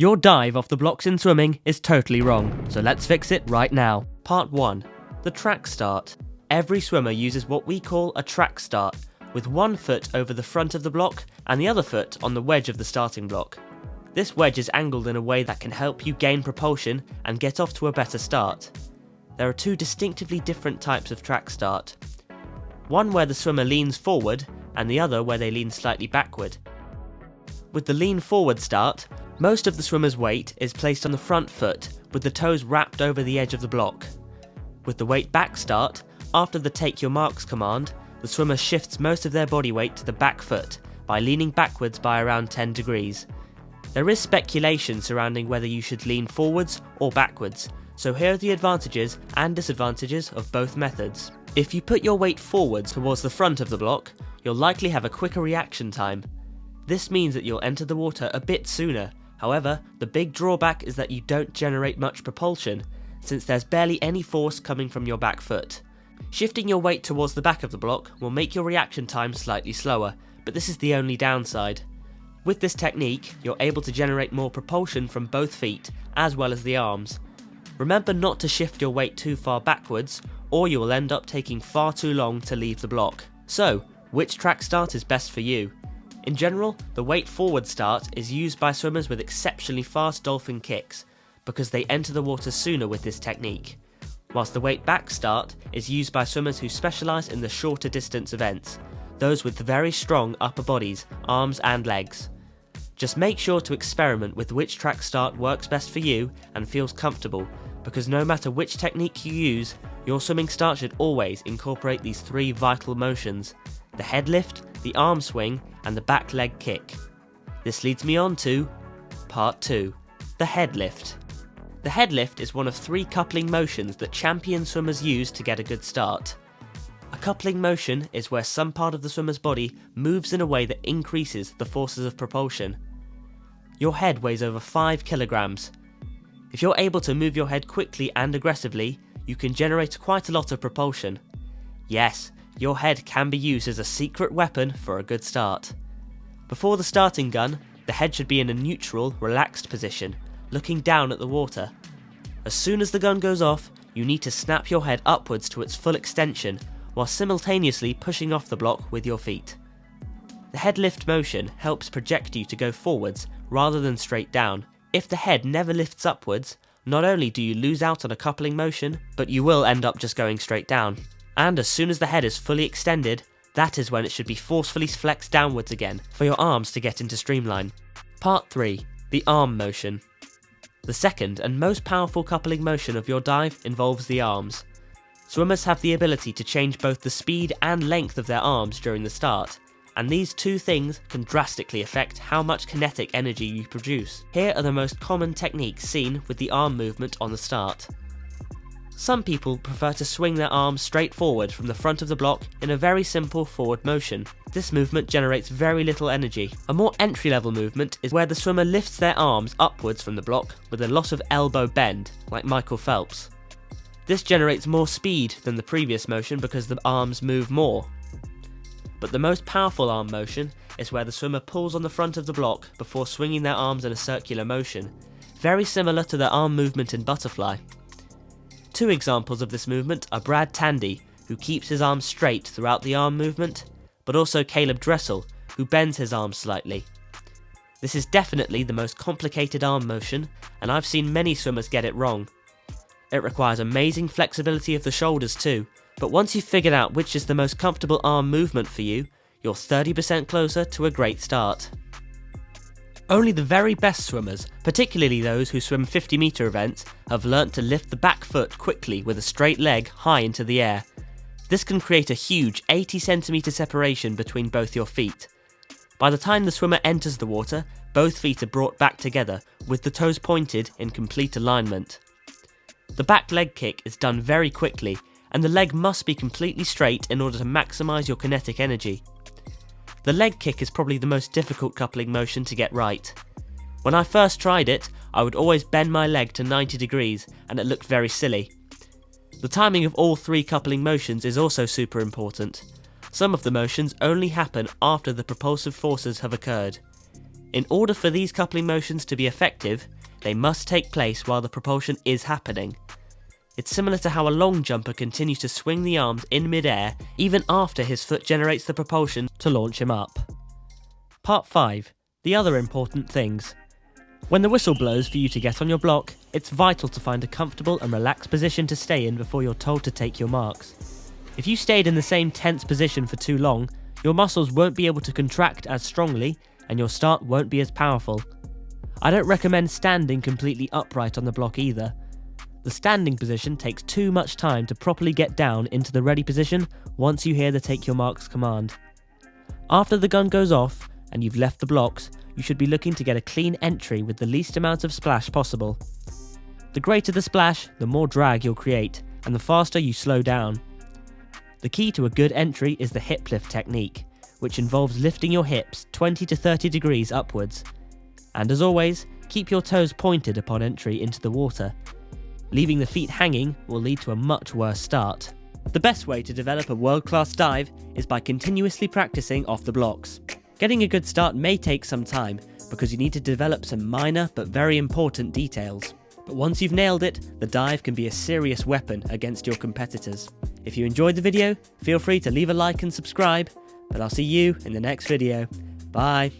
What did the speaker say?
Your dive off the blocks in swimming is totally wrong, so let's fix it right now. Part 1. The track start. Every swimmer uses what we call a track start, with one foot over the front of the block and the other foot on the wedge of the starting block. This wedge is angled in a way that can help you gain propulsion and get off to a better start. There are two distinctively different types of track start. One where the swimmer leans forward and the other where they lean slightly backward. With the lean forward start, most of the swimmer's weight is placed on the front foot with the toes wrapped over the edge of the block. With the weight back start, after the take your marks command, the swimmer shifts most of their body weight to the back foot by leaning backwards by around 10 degrees. There is speculation surrounding whether you should lean forwards or backwards, so here are the advantages and disadvantages of both methods. If you put your weight forwards towards the front of the block, you'll likely have a quicker reaction time. This means that you'll enter the water a bit sooner. However, the big drawback is that you don't generate much propulsion, since there's barely any force coming from your back foot. Shifting your weight towards the back of the block will make your reaction time slightly slower, but this is the only downside. With this technique, you're able to generate more propulsion from both feet, as well as the arms. Remember not to shift your weight too far backwards, or you will end up taking far too long to leave the block. So, which track start is best for you? In general, the weight forward start is used by swimmers with exceptionally fast dolphin kicks, because they enter the water sooner with this technique, whilst the weight back start is used by swimmers who specialise in the shorter distance events, those with very strong upper bodies, arms and legs. Just make sure to experiment with which track start works best for you and feels comfortable, because no matter which technique you use, your swimming start should always incorporate these three vital motions: the head lift, the arm swing, and the back leg kick. This leads me on to Part 2, the head lift. The head lift is one of three coupling motions that champion swimmers use to get a good start. A coupling motion is where some part of the swimmer's body moves in a way that increases the forces of propulsion. Your head weighs over 5 kilograms. If you're able to move your head quickly and aggressively, you can generate quite a lot of propulsion. Yes, your head can be used as a secret weapon for a good start. Before the starting gun, the head should be in a neutral, relaxed position, looking down at the water. As soon as the gun goes off, you need to snap your head upwards to its full extension, while simultaneously pushing off the block with your feet. The head lift motion helps project you to go forwards rather than straight down. If the head never lifts upwards, not only do you lose out on a coupling motion, but you will end up just going straight down. And as soon as the head is fully extended, that is when it should be forcefully flexed downwards again for your arms to get into streamline. Part 3. The arm motion. The second and most powerful coupling motion of your dive involves the arms. Swimmers have the ability to change both the speed and length of their arms during the start, and these two things can drastically affect how much kinetic energy you produce. Here are the most common techniques seen with the arm movement on the start. Some people prefer to swing their arms straight forward from the front of the block in a very simple forward motion. This movement generates very little energy. A more entry-level movement is where the swimmer lifts their arms upwards from the block with a lot of elbow bend, like Michael Phelps. This generates more speed than the previous motion because the arms move more. But the most powerful arm motion is where the swimmer pulls on the front of the block before swinging their arms in a circular motion, very similar to the arm movement in butterfly. Two examples of this movement are Brad Tandy, who keeps his arms straight throughout the arm movement, but also Caeleb Dressel, who bends his arms slightly. This is definitely the most complicated arm motion, and I've seen many swimmers get it wrong. It requires amazing flexibility of the shoulders too, but once you've figured out which is the most comfortable arm movement for you, you're 30% closer to a great start. Only the very best swimmers, particularly those who swim 50-metre events, have learnt to lift the back foot quickly with a straight leg high into the air. This can create a huge 80cm separation between both your feet. By the time the swimmer enters the water, both feet are brought back together, with the toes pointed in complete alignment. The back leg kick is done very quickly, and the leg must be completely straight in order to maximise your kinetic energy. The leg kick is probably the most difficult coupling motion to get right. When I first tried it, I would always bend my leg to 90 degrees and it looked very silly. The timing of all three coupling motions is also super important. Some of the motions only happen after the propulsive forces have occurred. In order for these coupling motions to be effective, they must take place while the propulsion is happening. It's similar to how a long jumper continues to swing the arms in mid-air even after his foot generates the propulsion to launch him up. Part 5. The other important things. When the whistle blows for you to get on your block, it's vital to find a comfortable and relaxed position to stay in before you're told to take your marks. If you stayed in the same tense position for too long, your muscles won't be able to contract as strongly and your start won't be as powerful. I don't recommend standing completely upright on the block either. The standing position takes too much time to properly get down into the ready position once you hear the take your marks command. After the gun goes off and you've left the blocks, you should be looking to get a clean entry with the least amount of splash possible. The greater the splash, the more drag you'll create, and the faster you slow down. The key to a good entry is the hip lift technique, which involves lifting your hips 20 to 30 degrees upwards. And as always, keep your toes pointed upon entry into the water. Leaving the feet hanging will lead to a much worse start. The best way to develop a world-class dive is by continuously practicing off the blocks. Getting a good start may take some time because you need to develop some minor but very important details. But once you've nailed it, the dive can be a serious weapon against your competitors. If you enjoyed the video, feel free to leave a like and subscribe, but I'll see you in the next video. Bye!